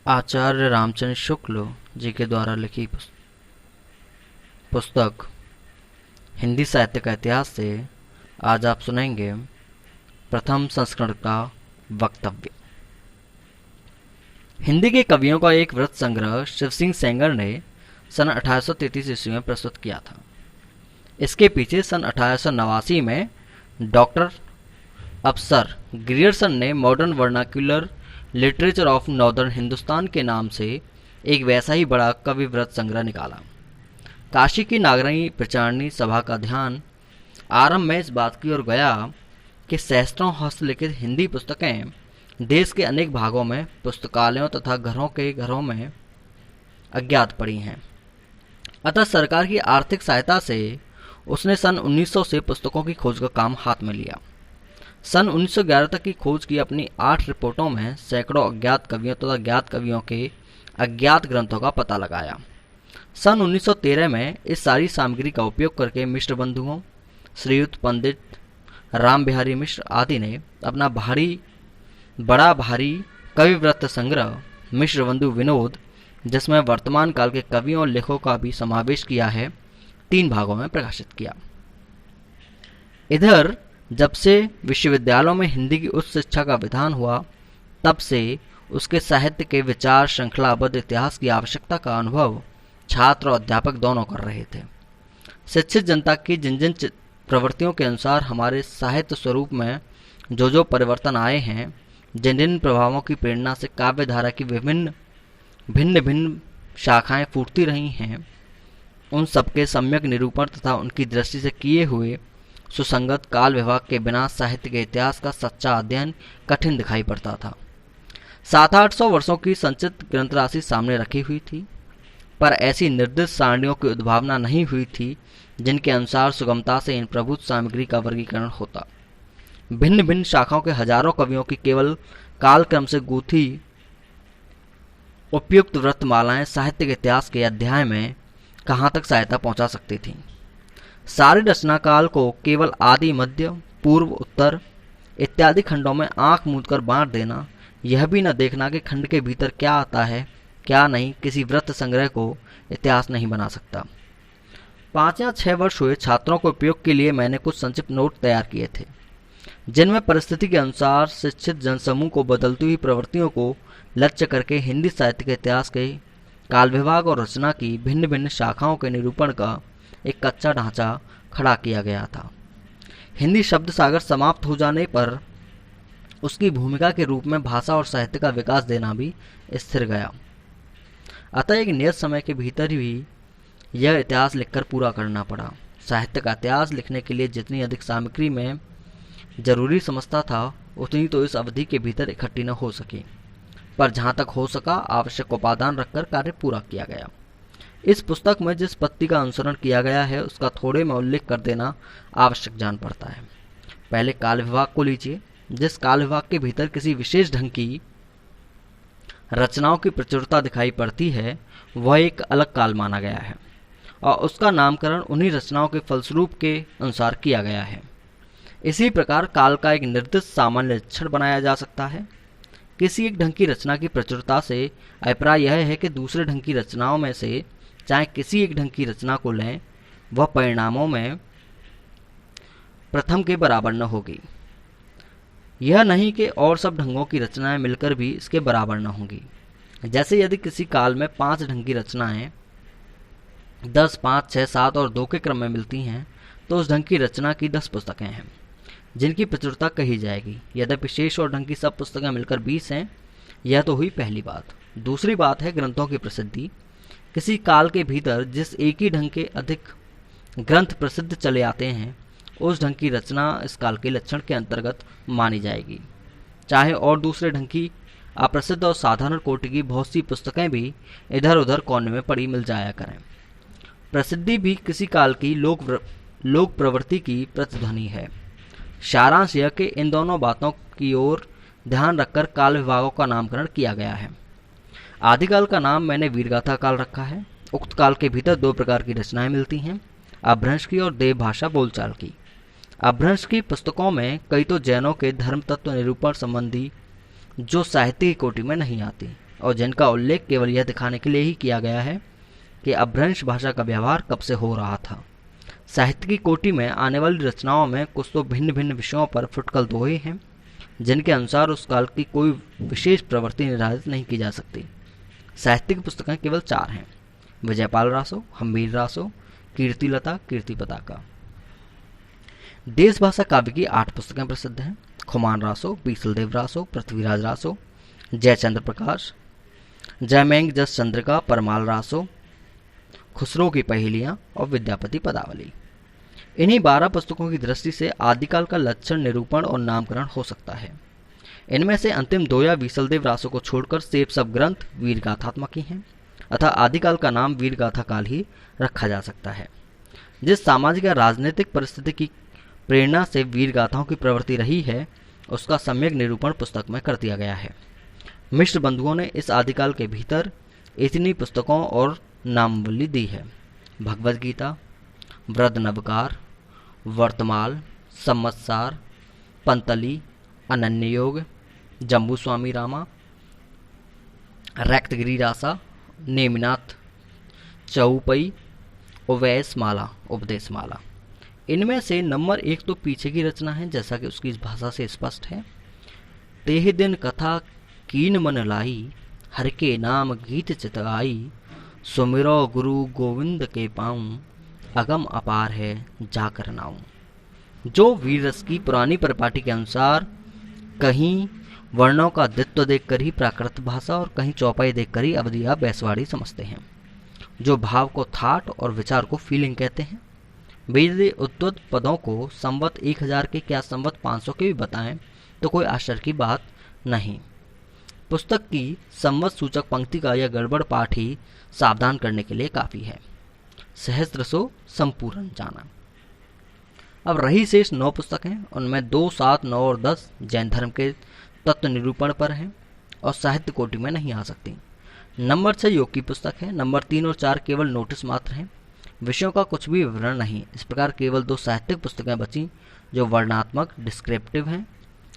आचार्य रामचंद्र शुक्ल जी के द्वारा लिखी पुस्तक हिंदी साहित्य का इतिहास से आज आप सुनेंगे प्रथम संस्करण का वक्तव्य। हिंदी के कवियों का एक वृत्त संग्रह शिव सिंह सेंगर ने सन 1833 ईस्वी में प्रस्तुत किया था। इसके पीछे सन 1889 में डॉक्टर अफसर ग्रियर्सन ने modern vernacular literature of northern Hindustan के नाम से एक वैसा ही बड़ा कवि वृत्त संग्रह निकाला। काशी की नागरानी प्रचारणी सभा का ध्यान आरंभ में इस बात की ओर गया कि सहस्त्रों हस्तलिखित हिंदी पुस्तकें देश के अनेक भागों में पुस्तकालयों तथा घरों में अज्ञात पड़ी हैं। अतः सरकार की आर्थिक सहायता से उसने सन 1900 से पुस्तकों की खोज का काम हाथ में लिया। सन 1911 तक की खोज की अपनी 8 रिपोर्टों में सैकड़ों अज्ञात कवियों तथा ज्ञात कवियों के अज्ञात ग्रंथों का पता लगाया। सन 1913 में इस सारी सामग्री का उपयोग करके मिश्र बंधुओं श्रीयुत पंडित राम बिहारी मिश्र आदि ने अपना बड़ा भारी कविवृत्त संग्रह मिश्र बंधु विनोद, जिसमें वर्तमान काल के कवियों और लेखकों का भी समावेश किया है, 3 भागों में प्रकाशित किया। इधर जब से विश्वविद्यालयों में हिंदी की उच्च शिक्षा का विधान हुआ, तब से उसके साहित्य के विचार श्रृंखलाबद्ध इतिहास की आवश्यकता का अनुभव छात्र और अध्यापक दोनों कर रहे थे। शिक्षित जनता की जिन जिन प्रवृत्तियों के अनुसार हमारे साहित्य स्वरूप में जो परिवर्तन आए हैं, जिन जिन प्रभावों की प्रेरणा से काव्य धारा की भिन्न भिन्न शाखाएं फूटती रही हैं, उन सबके सम्यक निरूपण तथा उनकी दृष्टि से किए हुए सुसंगत काल विभाग के बिना साहित्य के इतिहास का सच्चा अध्ययन कठिन दिखाई पड़ता था। 700-800 वर्षों की संचित ग्रंथ राशि सामने रखी हुई थी, पर ऐसी निर्दिष्ट सारणियों की उद्भावना नहीं हुई थी जिनके अनुसार सुगमता से इन प्रभुत सामग्री का वर्गीकरण होता। भिन्न भिन्न शाखाओं के हजारों कवियों की केवल कालक्रम से गूंथी उपयुक्त व्रतमालाएं साहित्य के इतिहास के अध्याय में कहाँ तक सहायता पहुंचा सकती थीं। सारे रचना काल को केवल आदि, मध्य, पूर्व, उत्तर इत्यादि खंडों में आंख मूंदकर बांट देना, यह भी न देखना कि खंड के भीतर क्या आता है क्या नहीं, किसी वृत्त संग्रह को इतिहास नहीं बना सकता। 5 या 6 वर्ष हुए छात्रों के उपयोग के लिए मैंने कुछ संक्षिप्त नोट तैयार किए थे, जिनमें परिस्थिति के अनुसार शिक्षित जनसमूह को बदलती हुई प्रवृत्तियों को लक्ष्य करके हिंदी साहित्य के इतिहास के काल विभाग और रचना की भिन्न भिन्न शाखाओं के निरूपण का एक कच्चा ढांचा खड़ा किया गया था। हिंदी शब्द सागर समाप्त हो जाने पर उसकी भूमिका के रूप में भाषा और साहित्य का विकास देना भी स्थिर गया। अतः एक नियत समय के भीतर ही यह इतिहास लिखकर पूरा करना पड़ा। साहित्य का इतिहास लिखने के लिए जितनी अधिक सामग्री में जरूरी समझता था, उतनी तो इस अवधि के भीतर इकट्ठी न हो सकी, पर जहाँ तक हो सका आवश्यक उपादान रखकर कार्य पूरा किया गया। इस पुस्तक में जिस पत्ती का अनुसरण किया गया है, उसका थोड़े में उल्लेख कर देना आवश्यक जान पड़ता है। पहले काल विभाग को लीजिए। जिस काल विभाग के भीतर किसी विशेष ढंग की रचनाओं की प्रचुरता दिखाई पड़ती है, वह एक अलग काल माना गया है और उसका नामकरण उन्हीं रचनाओं के फलस्वरूप के अनुसार किया गया है। इसी प्रकार काल का एक निर्दिष्ट सामान्य लक्षण बनाया जा सकता है। किसी एक ढंग की रचना की प्रचुरता से अभिप्राय यह है कि दूसरे ढंग की रचनाओं में से चाहे किसी एक ढंग की रचना को लें, वह परिणामों में प्रथम के बराबर न होगी। यह नहीं कि और सब ढंगों की रचनाएं मिलकर भी इसके बराबर न होंगी। जैसे यदि किसी काल में 5 ढंग की रचनाएं 10, 5, 6, 7 और 2 के क्रम में मिलती हैं, तो उस ढंग की रचना की 10 पुस्तकें हैं जिनकी प्रचुरता कही जाएगी। यद्यपि शेष और ढंग की सब पुस्तकें मिलकर 20 हैं। यह तो हुई पहली बात। दूसरी बात है ग्रंथों की प्रसिद्धि। किसी काल के भीतर जिस एक ही ढंग के अधिक ग्रंथ प्रसिद्ध चले आते हैं, उस ढंग की रचना इस काल के लक्षण के अंतर्गत मानी जाएगी, चाहे और दूसरे ढंग की अप्रसिद्ध और साधारण कोटि की बहुत सी पुस्तकें भी इधर उधर कोने में पड़ी मिल जाया करें। प्रसिद्धि भी किसी काल की लोक प्रवृत्ति की प्रतिध्वनि है। सारांश यह कि इन दोनों बातों की ओर ध्यान रखकर काल विभागों का नामकरण किया गया है। आदिकाल का नाम मैंने वीरगाथा काल रखा है। उक्त काल के भीतर 2 प्रकार की रचनाएं मिलती हैं, अपभ्रंश की और देव भाषा बोलचाल की। अपभ्रंश की पुस्तकों में कई तो जैनों के धर्म तत्व निरूपण संबंधी जो साहित्य की कोटि में नहीं आती, और जिनका उल्लेख केवल यह दिखाने के लिए ही किया गया है कि अपभ्रंश भाषा का व्यवहार कब से हो रहा था। साहित्य की कोटि में आने वाली रचनाओं में कुछ तो भिन्न भिन्न विषयों पर फुटकल दोहे हैं, जिनके अनुसार उस काल की कोई विशेष प्रवृत्ति निर्धारित नहीं की जा सकती। साहित्य की पुस्तकें केवल 4 हैं: विजयपाल रासो, हम्मीर रासो, कीर्तिलता, कीर्ति पताका। देश भाषा काव्य की 8 पुस्तकें प्रसिद्ध हैं: खुमान रासो, बीसलदेव रासो, पृथ्वीराज रासो, जयचंद्र प्रकाश, जयमेंग जस चंद्रिका, परमाल रासो, खुसरो की पहेलियां और विद्यापति पदावली। इन्हीं 12 पुस्तकों की दृष्टि से आदिकाल का लक्षण, निरूपण और नामकरण हो सकता है। इनमें से अंतिम 2 या बीसलदेव रासो को छोड़कर शेष सब ग्रंथ वीरगाथात्मक ही हैं, अतः आदिकाल का नाम वीरगाथा काल ही रखा जा सकता है। जिस सामाजिक या राजनीतिक परिस्थिति की प्रेरणा से वीरगाथाओं की प्रवृत्ति रही है, उसका सम्यक निरूपण पुस्तक में कर दिया गया है। मिश्र बंधुओं ने इस आदिकाल के भीतर इतनी पुस्तकों और नामावली दी है: भगवद गीता, वृद्ध नवकार, वर्तमाल, संवत्सार, पंतली, अनन्य योग, जम्बू स्वामी रामा, रक्तगिरी रासा, नेमिनाथ, चौपई, उवैस माला, उपदेश माला। इनमें से नंबर 1 तो पीछे की रचना है, जैसा कि उसकी इस भाषा से स्पष्ट है: तेह दिन कथा कीन मन लाई, हर के नाम गीत चित आई, सुमिरो गुरु गोविंद के पाऊं, अगम अपार है जाकर नाऊं। जो वीर रस की पुरानी परिपाटी के अनुसार कहीं वर्णों का द्वित्व देखकर ही प्राकृत भाषा और कहीं चौपाई देखकर ही अवधि या बैसवाड़ी समझते हैं, जो भाव को थाट और विचार को फीलिंग कहते हैं, वे उद्वत पदों को संवत 1000 के क्या संवत 500 के भी बताएं तो कोई आश्चर्य की बात नहीं। पुस्तक की संवत सूचक पंक्ति का यह गड़बड़ पाठ ही सावधान करने के लिए काफी है। सहस्त्रसो संपूर्ण जाना। अब रही शेष 9 पुस्तकें, उनमें 2, 7, 9 और 10 जैन धर्म के तत्व निरूपण पर हैं और साहित्य कोटि में नहीं आ सकती। नंबर 6 योग की पुस्तक है। नंबर 3 और 4 केवल नोटिस मात्र हैं, विषयों का कुछ भी विवरण नहीं। इस प्रकार केवल 2 साहित्यिक पुस्तकें बची जो वर्णनात्मक डिस्क्रिप्टिव हैं।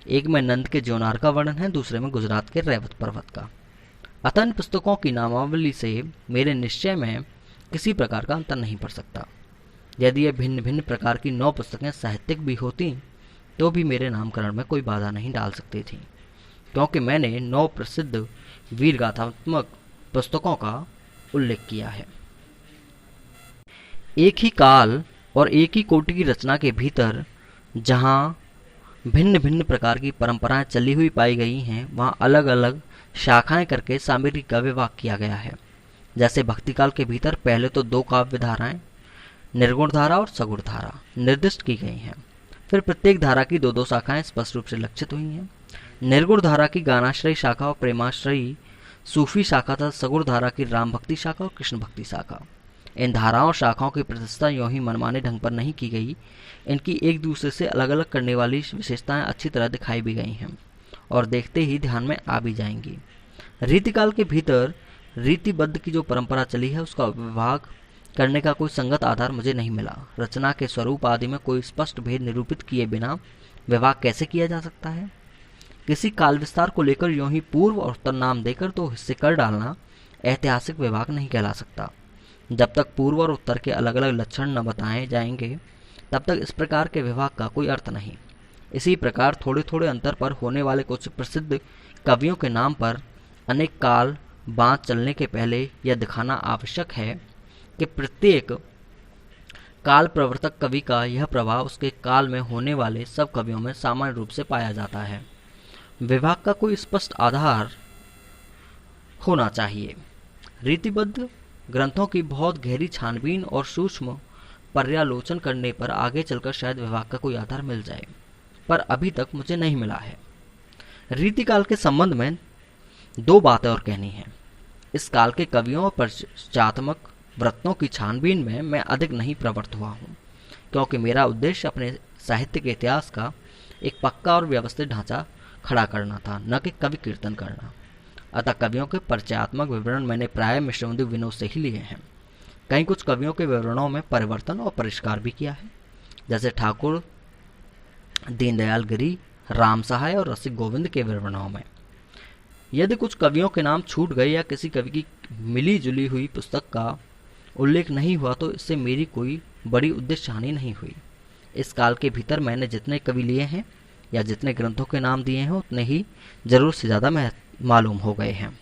एक में नंद के ज्योनार का वर्णन है, दूसरे में गुजरात के रैवत पर्वत का। अतः इन पुस्तकों की नामावली से मेरे निश्चय में किसी प्रकार का अंतर नहीं पड़ सकता। यदि ये भिन्न भिन्न प्रकार की 9 पुस्तकें साहित्यिक भी होती तो भी मेरे नामकरण में कोई बाधा नहीं डाल सकती थी, क्योंकि मैंने 9 प्रसिद्ध वीरगाथात्मक पुस्तकों का उल्लेख किया है। एक ही काल और एक ही कोटि की रचना के भीतर जहाँ भिन्न भिन्न प्रकार की परंपराएं चली हुई पाई गई हैं, वहाँ अलग अलग शाखाएं करके सामग्री का विभाग किया गया है। जैसे भक्ति काल के भीतर पहले तो 2 काव्य धाराएं, निर्गुण धारा और सगुण धारा, निर्दिष्ट की गई हैं। फिर प्रत्येक धारा की 2-2 शाखाएं स्पष्ट रूप से लक्षित हुई हैं। निर्गुण धारा की गानाश्रयी शाखा और प्रेमाश्रयी सूफी शाखा तथा सगुण धारा की राम भक्ति शाखा और कृष्ण भक्ति शाखा। इन धाराओं और शाखाओं की प्रतिष्ठा यूं ही मनमाने ढंग पर नहीं की गई, इनकी एक दूसरे से अलग अलग करने वाली विशेषताएं अच्छी तरह दिखाई भी गई हैं और देखते ही ध्यान में आ भी जाएंगी। रीतिकाल के भीतर रीतिबद्ध की जो परंपरा चली है, उसका विभाग करने का कोई संगत आधार मुझे नहीं मिला। रचना के स्वरूप आदि में कोई स्पष्ट भेद निरूपित किए बिना विभाग कैसे किया जा सकता है? किसी काल विस्तार को लेकर यूं ही पूर्व और उत्तर नाम देकर तो हिस्से कर डालना ऐतिहासिक विभाग नहीं कहला सकता। जब तक पूर्व और उत्तर के अलग अलग लक्षण न बताए जाएंगे, तब तक इस प्रकार के विभाग का कोई अर्थ नहीं। इसी प्रकार थोड़े थोड़े अंतर पर होने वाले कुछ प्रसिद्ध कवियों के नाम पर अनेक काल बाँध चलने के पहले यह दिखाना आवश्यक है कि प्रत्येक काल प्रवर्तक कवि का यह प्रभाव उसके काल में होने वाले सब कवियों में सामान्य रूप से पाया जाता है। विभाग का कोई स्पष्ट आधार होना चाहिए। रीतिबद्ध ग्रंथों की बहुत गहरी छानबीन और सूक्ष्म पर्यालोचन करने पर आगे चलकर शायद विभाग का कोई आधार मिल जाए, पर अभी तक मुझे नहीं मिला है। रीतिकाल के संबंध में 2 बातें और कहनी है। इस काल के कवियों और पश्चात्मक वृत्तों की छानबीन में मैं अधिक नहीं प्रवृत्त हुआ हूँ, क्योंकि मेरा उद्देश्य अपने साहित्य के इतिहास का एक पक्का और व्यवस्थित ढांचा खड़ा करना था, न कि कवि कीर्तन करना। अतः कवियों के परिचयात्मक विवरण मैंने प्राय मिश्रबंधु विनोद से ही लिए हैं। कहीं कुछ कवियों के विवरणों में परिवर्तन और परिष्कार भी किया है, जैसे ठाकुर दीनदयाल गिरी, राम सहाय और रसिक गोविंद के विवरणों में। यदि कुछ कवियों के नाम छूट गए या किसी कवि की मिली जुली हुई पुस्तक का उल्लेख नहीं हुआ तो इससे मेरी कोई बड़ी उद्देश्य हानि नहीं हुई। इस काल के भीतर मैंने जितने कवि लिए हैं या जितने ग्रंथों के नाम दिए हैं उतने ही जरूर से ज़्यादा मालूम हो गए हैं।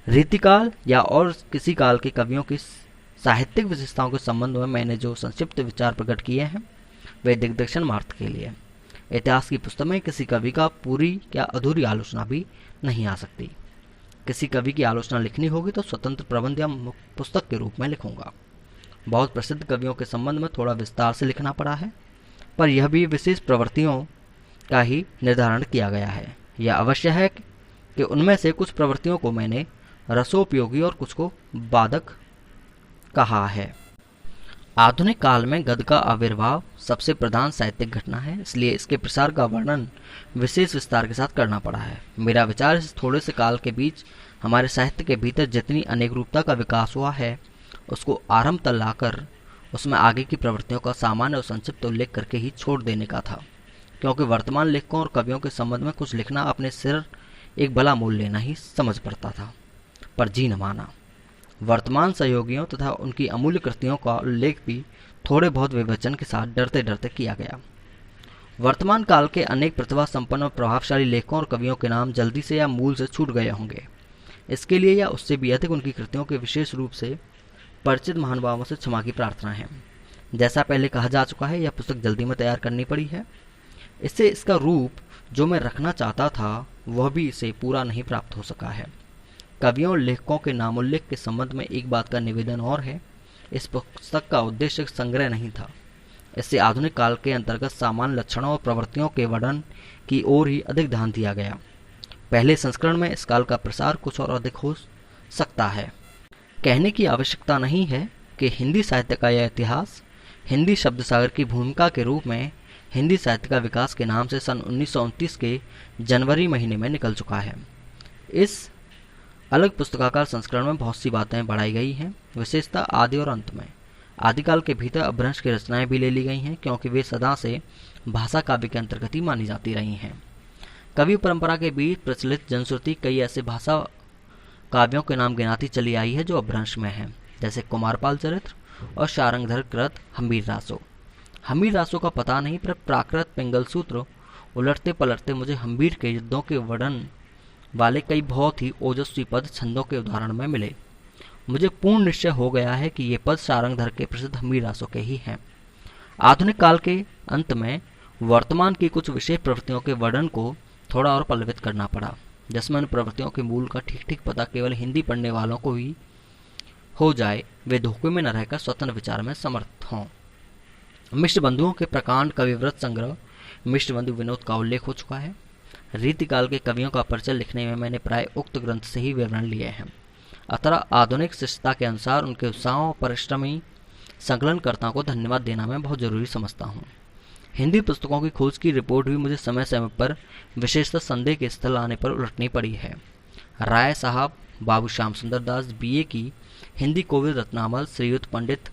रीतिकाल या और किसी काल के कवियों की साहित्यिक विशेषताओं के संबंध में मैंने जो संक्षिप्त विचार प्रकट किए हैं वे दिग्दर्शन मात्र के लिए। इतिहास की पुस्तक में किसी कवि का पूरी या अधूरी आलोचना भी नहीं आ सकती। किसी कवि की आलोचना लिखनी होगी तो स्वतंत्र प्रबंध या पुस्तक के रूप में लिखूंगा। बहुत प्रसिद्ध कवियों के संबंध में थोड़ा विस्तार से लिखना पड़ा है, पर यह भी विशेष प्रवृत्तियों का ही निर्धारण किया गया है। यह अवश्य है कि उनमें से कुछ प्रवृत्तियों को मैंने रसोपयोगी और कुछ को बाधक कहा है। आधुनिक काल में गद्य का आविर्भाव सबसे प्रधान साहित्यिक घटना है, इसलिए इसके प्रसार का वर्णन विशेष विस्तार के साथ करना पड़ा है। मेरा विचार इस थोड़े से काल के बीच हमारे साहित्य के भीतर जितनी अनेक रूपता का विकास हुआ है उसको आरंभ तक लाकर उसमें आगे की प्रवृत्तियों का सामान्य और संक्षिप्त उल्लेख करके ही छोड़ देने का था, क्योंकि वर्तमान लेखकों और कवियों के संबंध में कुछ लिखना अपने सिर एक भला मोल लेना ही समझ पड़ता था, पर जी न माना। वर्तमान सहयोगियों तथा उनकी अमूल्य कृतियों का उल्लेख भी थोड़े बहुत विवेचन के साथ डरते डरते किया गया। वर्तमान काल के अनेक प्रतिभा संपन्न और प्रभावशाली लेखकों और कवियों के नाम जल्दी से या मूल से छूट गए होंगे। इसके लिए या उससे भी अधिक उनकी कृतियों के विशेष रूप से परिचित महानुभावों से क्षमा की प्रार्थना है। जैसा पहले कहा जा चुका है, यह पुस्तक जल्दी में तैयार करनी पड़ी है। इससे इसका रूप जो मैं रखना चाहता था वह भी इसे पूरा नहीं प्राप्त हो सका है। कवियों और लेखकों के नामोल्लेख के संबंध में एक बात का निवेदन और है, इस पुस्तक का उद्देश्य संग्रह नहीं था। इससे आधुनिक काल के अंतर्गत सामान्य लक्षणों और प्रवृत्तियों के वर्णन की ओर ही अधिक ध्यान दिया गया। पहले संस्करण में इस काल का प्रसार कुछ और अधिक हो सकता है। कहने की आवश्यकता नहीं है कि हिंदी साहित्य का यह इतिहास हिंदी शब्द सागर की भूमिका के रूप में हिंदी साहित्य का विकास के नाम से सन 1929 के जनवरी महीने में निकल चुका है। इस अलग पुस्तकाकार संस्करण में बहुत सी बातें बढ़ाई गई हैं, विशेषता आदि और अंत में। आदिकाल के भीतर अपभ्रंश की रचनाएं भी ले ली गई हैं, क्योंकि वे सदा से भाषा काव्य के अंतर्गत ही मानी जाती रही हैं। कवि परंपरा के बीच प्रचलित जनश्रुति कई ऐसे भाषा काव्यों के नाम गिनाती चली आई है जो अपभ्रंश में हैं, जैसे कुमारपाल चरित्र और शारंगधर कृत हम्बीर रासो। हम्बीर रासो का पता नहीं, पर प्राकृत पिंगल सूत्र उलटते पलटते मुझे हम्बीर के युद्धों के वर्णन वाले कई बहुत ही ओजस्वी पद छंदों के उदाहरण में मिले। मुझे पूर्ण निश्चय हो गया है कि ये पद शारंगधर के प्रसिद्ध हम्बीर रासो के ही हैं। आधुनिक काल के अंत में वर्तमान की कुछ विशेष प्रवृत्तियों के वर्णन को थोड़ा और पल्लवित करना पड़ा, जिसमें उन प्रवृत्तियों के मूल का ठीक ठीक पता केवल हिंदी पढ़ने वालों को ही हो जाए, वे धोखे में न रहकर स्वतंत्र विचार में समर्थ हों। मिश्र बंधुओं के प्रकांड कविव्रत संग्रह मिश्र बंधु विनोद का उल्लेख हो चुका है। रीतिकाल के कवियों का परिचय लिखने में मैंने प्राय उक्त ग्रंथ से ही विवरण लिए हैं। अतः आधुनिक शिष्टता के अनुसार उनके उत्साह और परिश्रमी संकलनकर्ताओं को धन्यवाद देना मैं बहुत जरूरी समझता हूँ। हिंदी पुस्तकों की खोज की रिपोर्ट भी मुझे समय समय पर विशेषतः संदेह के स्थल आने पर उलटनी पड़ी है। राय साहब, बाबू श्याम सुंदर दास बीए की हिंदी कोविद रत्नामल, श्रीयुत पंडित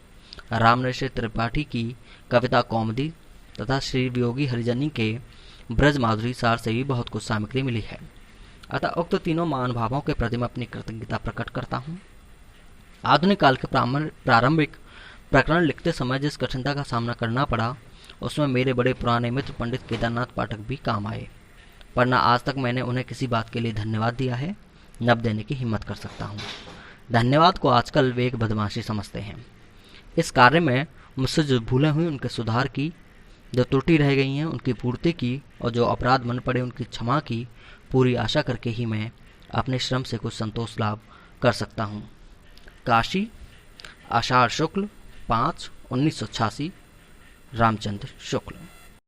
रामनरेश त्रिपाठी की कविता कौमुदी तथा श्री वियोगी हरिजनी के ब्रज माधुरी सार से भी बहुत कुछ सामग्री मिली है। अतः उक्त तीनों महानुभावों के प्रति मैं अपनी कृतज्ञता प्रकट करता हूँ। आधुनिक काल के प्रारंभिक प्रकरण लिखते समय जिस कठिनता का सामना करना पड़ा उसमें मेरे बड़े पुराने मित्र पंडित केदारनाथ पाठक भी काम आए, पर न आज तक मैंने उन्हें किसी बात के लिए धन्यवाद दिया है, न अब देने की हिम्मत कर सकता हूँ। धन्यवाद को आजकल वे एक बदमाशी समझते हैं। इस कार्य में मुझसे जो भूलें हुई उनके सुधार की, जो त्रुटि रह गई हैं उनकी पूर्ति की, और जो अपराध बन पड़े उनकी क्षमा की पूरी आशा करके ही मैं अपने श्रम से कुछ संतोष लाभ कर सकता हूँ। काशी, आषाढ़ शुक्ल 5, 1986। रामचंद्र शुक्ल।